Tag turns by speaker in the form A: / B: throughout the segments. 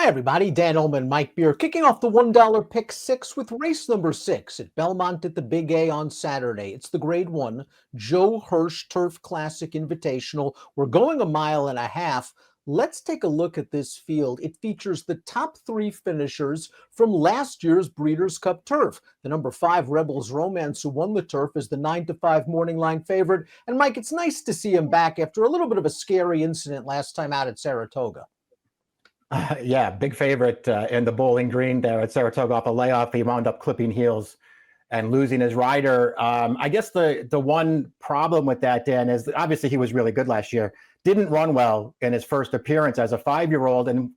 A: Hi, everybody. Dan Illman, Mike Beer, kicking off the $1 pick six with race number 6 at Belmont at the Big A on Saturday. It's the Grade 1 Joe Hirsch Turf Classic Invitational. We're going a mile and a half. Let's take a look at this field. It features the top 3 finishers from last year's Breeders' Cup Turf. The number 5 Rebels Romance, who won the turf, is the 9-5 morning line favorite. And Mike, it's nice to see him back after a little bit of a scary incident last time out at Saratoga.
B: Yeah, big favorite in the Bowling Green there at Saratoga off a layoff. He wound up clipping heels and losing his rider. I guess the one problem with that, Dan, is that obviously he was really good last year. Didn't run well in his first appearance as a 5-year-old. And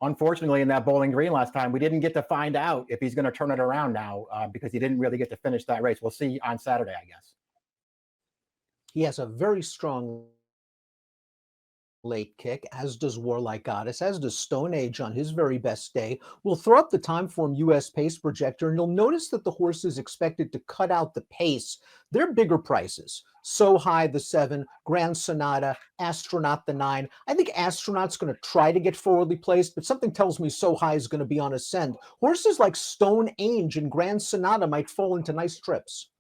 B: unfortunately, in that Bowling Green last time, we didn't get to find out if he's going to turn it around now because he didn't really get to finish that race. We'll see on Saturday, I guess.
A: He has a very strong late kick, as does Warlike Goddess, as does Stone Age on his very best day. We'll throw up the Timeform US pace projector, and you'll notice that the horse is expected to cut out the pace. They're bigger prices. So High, the 7, Grand Sonata, Astronaut, the 9. I think Astronaut's going to try to get forwardly placed, but something tells me So High is going to be on ascend. Horses like Stone Age and Grand Sonata might fall into nice trips.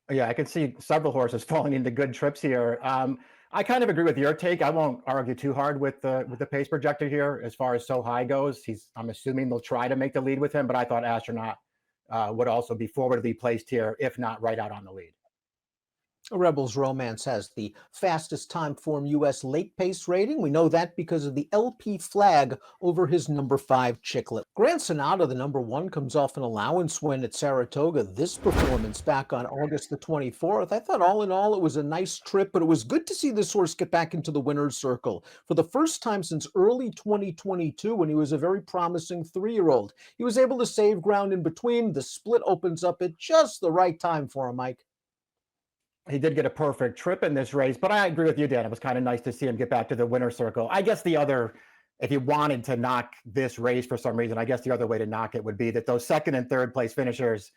B: Yeah, I can see several horses falling into good trips here. I kind of agree with your take. I won't argue too hard with the pace projector here as far as So High goes. I'm assuming they'll try to make the lead with him, but I thought Astronaut would also be forwardly placed here, if not right out on the lead.
A: Rebels Romance has the fastest Timeform US late pace rating. We know that because of the LP flag over his number 5 Chicklet. Grand Sonata, the number 1, comes off an allowance win at Saratoga. This performance back on August the 24th. I thought all in all it was a nice trip, but it was good to see this horse get back into the winner's circle for the first time since early 2022 when he was a very promising 3-year-old. He was able to save ground in between. The split opens up at just the right time for him, Mike.
B: He did get a perfect trip in this race, but I agree with you, Dan. It was kind of nice to see him get back to the winner's circle. I guess if you wanted to knock this race for some reason, I guess the other way to knock it would be that those 2nd and 3rd place finishers,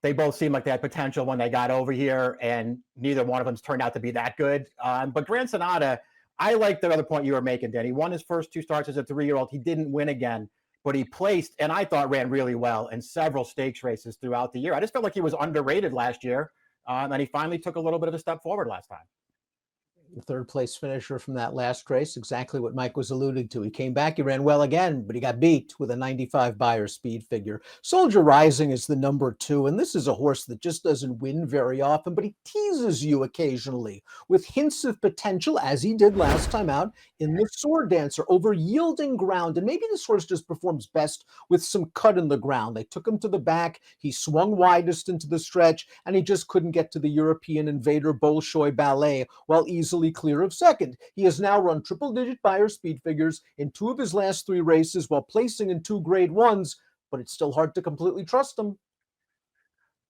B: they both seem like they had potential when they got over here, and neither one of them's turned out to be that good. But Grand Sonata, I like the other point you were making, Dan. He won his first 2 starts as a 3-year-old. He didn't win again, but he placed, and I thought ran really well in several stakes races throughout the year. I just felt like he was underrated last year. And he finally took a little bit of a step forward last time.
A: The 3rd place finisher from that last race, exactly what Mike was alluding to. He came back, he ran well again, but he got beat with a 95 Beyer speed figure. Soldier Rising is the number 2, and this is a horse that just doesn't win very often, but he teases you occasionally with hints of potential, as he did last time out in the Sword Dancer, over yielding ground. And maybe this horse just performs best with some cut in the ground. They took him to the back, he swung widest into the stretch, and he just couldn't get to the European Invader Bolshoi Ballet while easily clear of 2nd. He has now run triple-digit Beyer speed figures in 2 of his last 3 races while placing in 2 Grade 1s, but it's still hard to completely trust him.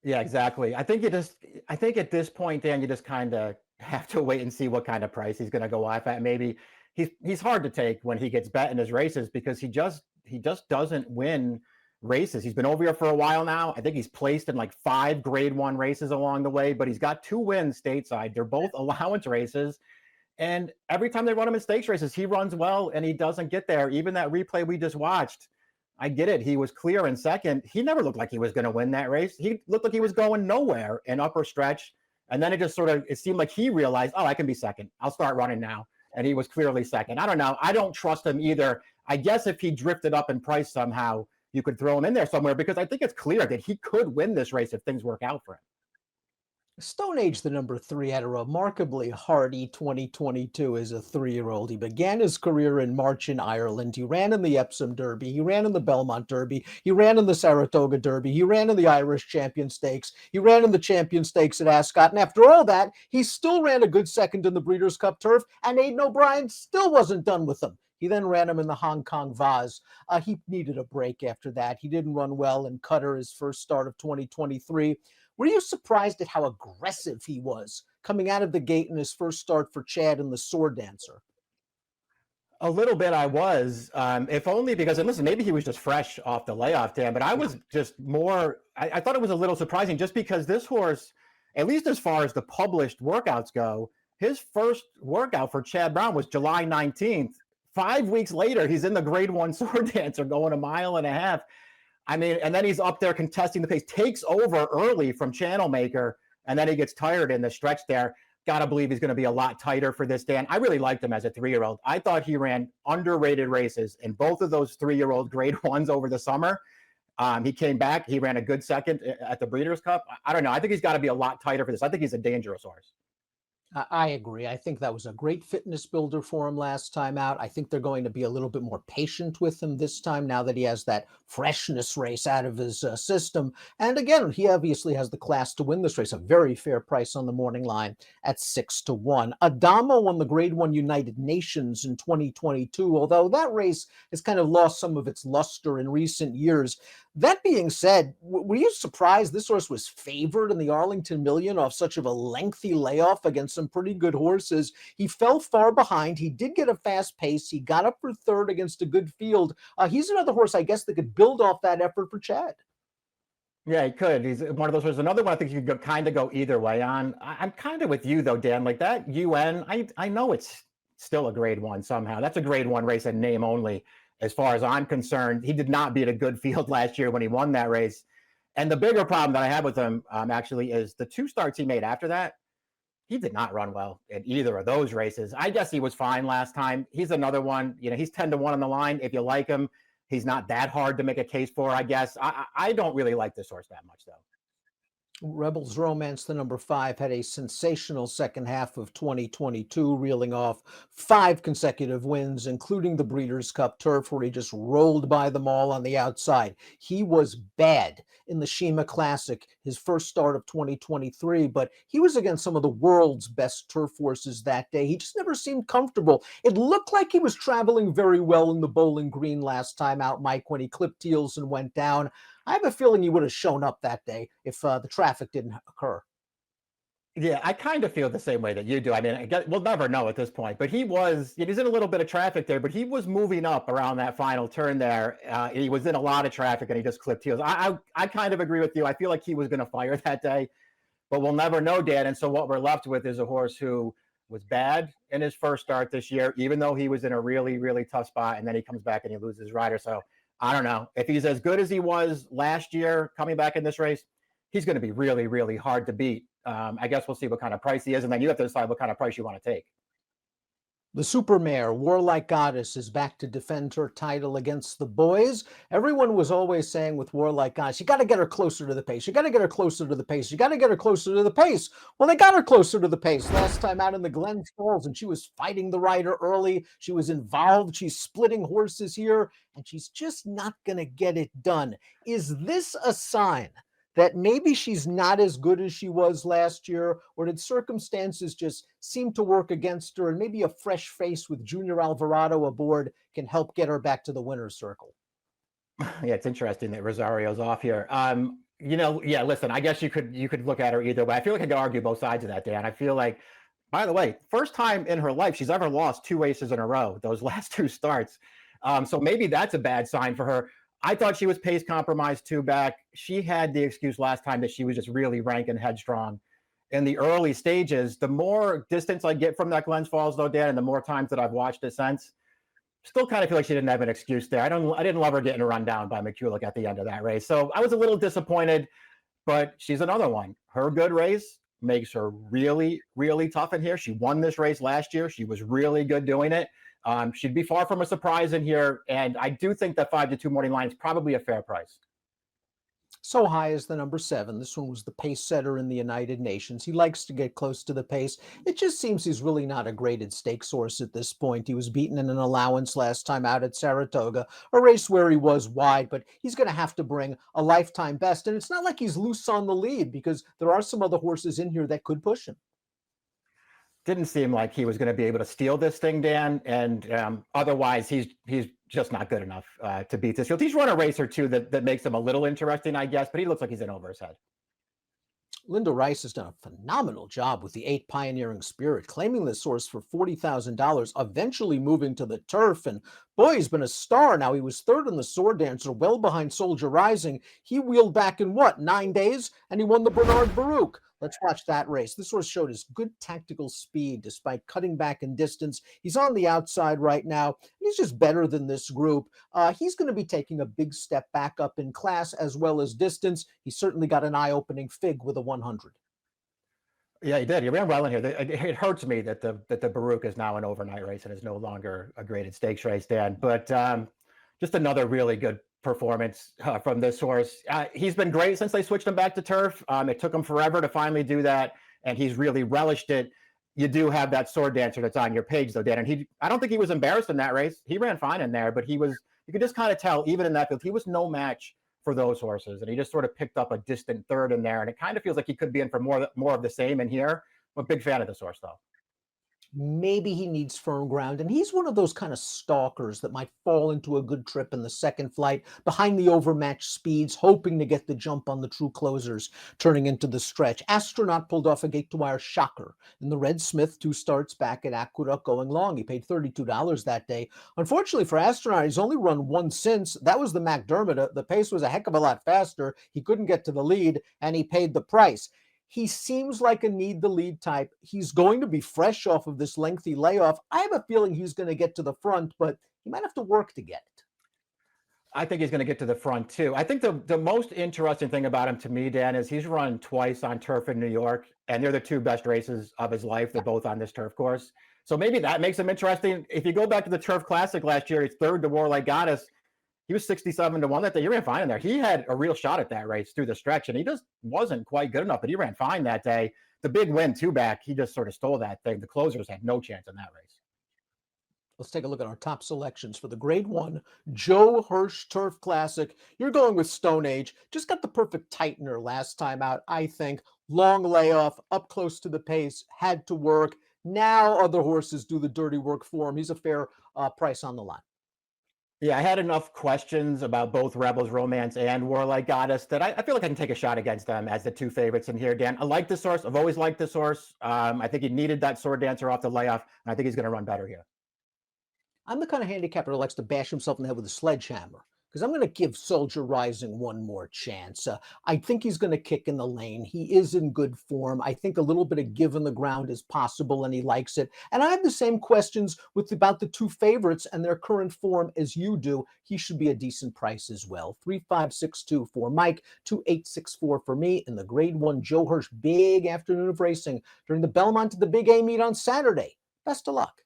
B: Yeah, exactly. I think at this point, Dan, you just kind of have to wait and see what kind of price he's going to go off at. Maybe he's hard to take when he gets bet in his races because he just doesn't win races. He's been over here for a while now. I think he's placed in like 5 Grade 1 races along the way, but he's got 2 wins stateside. They're both allowance races. And every time they run him in stakes races, he runs well and he doesn't get there. Even that replay we just watched, I get it. He was clear in 2nd. He never looked like he was going to win that race. He looked like he was going nowhere in upper stretch. And then it seemed like he realized, oh, I can be 2nd. I'll start running now. And he was clearly 2nd. I don't know. I don't trust him either. I guess if he drifted up in price somehow, you could throw him in there somewhere because I think it's clear that he could win this race if things work out for him.
A: Stone Age, the number 3, had a remarkably hardy 2022 as a 3-year-old. He began his career in March in Ireland. He ran in the Epsom Derby. He ran in the Belmont Derby. He ran in the Saratoga Derby. He ran in the Irish Champion Stakes. He ran in the Champion Stakes at Ascot. And after all that, he still ran a good 2nd in the Breeders' Cup Turf, and Aidan O'Brien still wasn't done with him. He then ran him in the Hong Kong Vase. He needed a break after that. He didn't run well in Qatar, his first start of 2023. Were you surprised at how aggressive he was coming out of the gate in his first start for Chad in the Sword Dancer?
B: A little bit I was, if only because, and listen, maybe he was just fresh off the layoff, Dan, but I was just more, I thought it was a little surprising just because this horse, at least as far as the published workouts go, his first workout for Chad Brown was July 19th, 5 weeks later, he's in the Grade 1 Sword Dancer going a mile and a half. I mean, and then he's up there contesting the pace, takes over early from Channel Maker, and then he gets tired in the stretch there. Got to believe he's going to be a lot tighter for this, Dan. I really liked him as a 3-year-old. I thought he ran underrated races in both of those 3-year-old Grade 1s over the summer. He came back. He ran a good second at the Breeders' Cup. I don't know. I think he's got to be a lot tighter for this. I think he's a dangerous horse.
A: I agree. I think that was a great fitness builder for him last time out. I think they're going to be a little bit more patient with him this time now that he has that freshness race out of his system. And again, he obviously has the class to win this race. A very fair price on the morning line at 6-1. Adamo won the Grade 1 United Nations in 2022, although that race has kind of lost some of its luster in recent years. That being said, were you surprised this horse was favored in the Arlington Million off such of a lengthy layoff against some pretty good horses? He fell far behind. He did get a fast pace. He got up for third against a good field. He's another horse, I guess, that could build off that effort for Chad.
B: Yeah, he could. He's one of those horses. Another one I think you could kind of go either way on. I'm kind of with you, though, Dan. Like that UN, I know it's still a Grade 1 somehow. That's a Grade 1 race in name only. As far as I'm concerned, he did not beat a good field last year when he won that race. And the bigger problem that I have with him actually is the 2 starts he made after that. He did not run well in either of those races. I guess he was fine last time. He's another one. You know, he's 10-1 on the line. If you like him, he's not that hard to make a case for, I guess. I don't really like this horse that much, though.
A: Rebels Romance, the number 5, had a sensational second half of 2022, reeling off 5 consecutive wins, including the Breeders' Cup Turf, where he just rolled by them all on the outside. He was bad in the Shima Classic, his first start of 2023, but he was against some of the world's best turf horses that day. He just never seemed comfortable. It looked like he was traveling very well in the Bowling Green last time out, Mike, when he clipped heels and went down. I have a feeling he would have shown up that day if the traffic didn't occur.
B: Yeah, I kind of feel the same way that you do. I mean, we'll never know at this point, but he's in a little bit of traffic there, but he was moving up around that final turn there. He was in a lot of traffic and he just clipped heels. I kind of agree with you. I feel like he was going to fire that day, but we'll never know, Dan. And so what we're left with is a horse who was bad in his first start this year, even though he was in a really, really tough spot, and then he comes back and he loses his rider. So I don't know. If he's as good as he was last year coming back in this race, he's going to be really, really hard to beat. I guess we'll see what kind of price he is, and then you have to decide what kind of price you want to take.
A: The Supermare, Warlike Goddess, is back to defend her title against the boys. Everyone was always saying with Warlike Goddess, you got to get her closer to the pace. You got to get her closer to the pace. You got to get her closer to the pace. Well, they got her closer to the pace last time out in the Glens Falls, and she was fighting the rider early. She was involved. She's splitting horses here, and she's just not going to get it done. Is this a sign that maybe she's not as good as she was last year, or did circumstances just seem to work against her, and maybe a fresh face with Junior Alvarado aboard can help get her back to the winner's circle?
B: Yeah, it's interesting that Rosario's off here. Yeah, listen, I guess you could look at her either way. I feel like I could argue both sides of that, Dan. I feel like, by the way, first time in her life she's ever lost 2 races in a row, those last 2 starts. So maybe that's a bad sign for her. I thought she was pace compromised 2 back. She had the excuse last time that she was just really ranking headstrong in the early stages. The more distance I get from that Glens Falls, though, Dan, and the more times that I've watched it since, still kind of feel like she didn't have an excuse there. I didn't love her getting run down by McCulloch at the end of that race. So I was a little disappointed, but she's another one. Her good race makes her really, really tough in here. She won this race last year. She was really good doing it. She'd be far from a surprise in here, and I do think that 5-2 morning line is probably a fair price.
A: So high is the number 7. This one was the pace setter in the United Nations. He likes to get close to the pace. It just seems he's really not a graded stakes horse at this point. He was beaten in an allowance last time out at Saratoga, a race where he was wide, but he's going to have to bring a lifetime best. And it's not like he's loose on the lead, because there are some other horses in here that could push him.
B: Didn't seem like he was going to be able to steal this thing, Dan. And otherwise, he's just not good enough to beat this field. He's run a race or two that makes him a little interesting, I guess, but he looks like he's in over his head.
A: Linda Rice has done a phenomenal job with the 8 Pioneering Spirit, claiming this horse for $40,000, eventually moving to the turf. And boy, he's been a star now. He was third in the Sword Dancer, well behind Soldier Rising. He wheeled back in 9 days, and he won the Bernard Baruch. Let's watch that race. This horse showed his good tactical speed despite cutting back in distance. He's on the outside right now. he's just better than this group. He's going to be taking a big step back up in class as well as distance. He certainly got an eye-opening fig with a 100.
B: Yeah, he did. He ran well in here. It hurts me that the Baruch is now an overnight race and is no longer a graded stakes race, Dan. But just another really good performance from this horse. He's been great since they switched him back to turf. It took him forever to finally do that, and he's really relished it. You do have that sword dancer that's on your page, though, Dan. And I don't think he was embarrassed in that race. He ran fine in there, but you could just kind of tell, even in that field, he was no match for those horses, and he just sort of picked up a distant third in there, and it kind of feels like he could be in for more of the same in here. I'm a big fan of this horse, though.
A: Maybe he needs firm ground, and he's one of those kind of stalkers that might fall into a good trip in the second flight behind the overmatched speeds, hoping to get the jump on the true closers, turning into the stretch. Astronaut pulled off a gate-to-wire shocker, and the Red Smith 2 starts back at Aqueduct going long. He paid $32 that day. Unfortunately for Astronaut, he's only run one since. That was the McDermott. The pace was a heck of a lot faster. He couldn't get to the lead, and he paid the price. He seems like a need the lead type. He's going to be fresh off of this lengthy layoff. I have a feeling he's going to get to the front, but he might have to work to get it.
B: I think he's going to get to the front too. I think the most interesting thing about him to me, Dan, is he's run twice on turf in New York, and they're the 2 best races of his life. They're both on this turf course. So maybe that makes him interesting. If you go back to the Turf Classic last year, he's 3rd to Warlike Goddess. He was 67 to 1 that day. He ran fine in there. He had a real shot at that race through the stretch, and he just wasn't quite good enough, but he ran fine that day. The big win, 2 back, he just sort of stole that thing. The closers had no chance in that race.
A: Let's take a look at our top selections for the Grade 1 Joe Hirsch Turf Classic. You're going with Stone Age. Just got the perfect tightener last time out, I think. Long layoff, up close to the pace, had to work. Now other horses do the dirty work for him. He's a fair price on the line.
B: Yeah, I had enough questions about both Rebels Romance and Warlike Goddess that I feel like I can take a shot against them as the 2 favorites in here, Dan. I like this horse. I've always liked this horse. I think he needed that sword dancer off the layoff, and I think he's going to run better here.
A: I'm the kind of handicapper that likes to bash himself in the head with a sledgehammer, because I'm going to give Soldier Rising one more chance. I think he's going to kick in the lane. He is in good form. I think a little bit of give in the ground is possible, and he likes it. And I have the same questions about the 2 favorites and their current form as you do. He should be a decent price as well. 3562 for Mike, 2864 for me in the Grade 1 Joe Hirsch big afternoon of racing during the Belmont to the Big A meet on Saturday. Best of luck.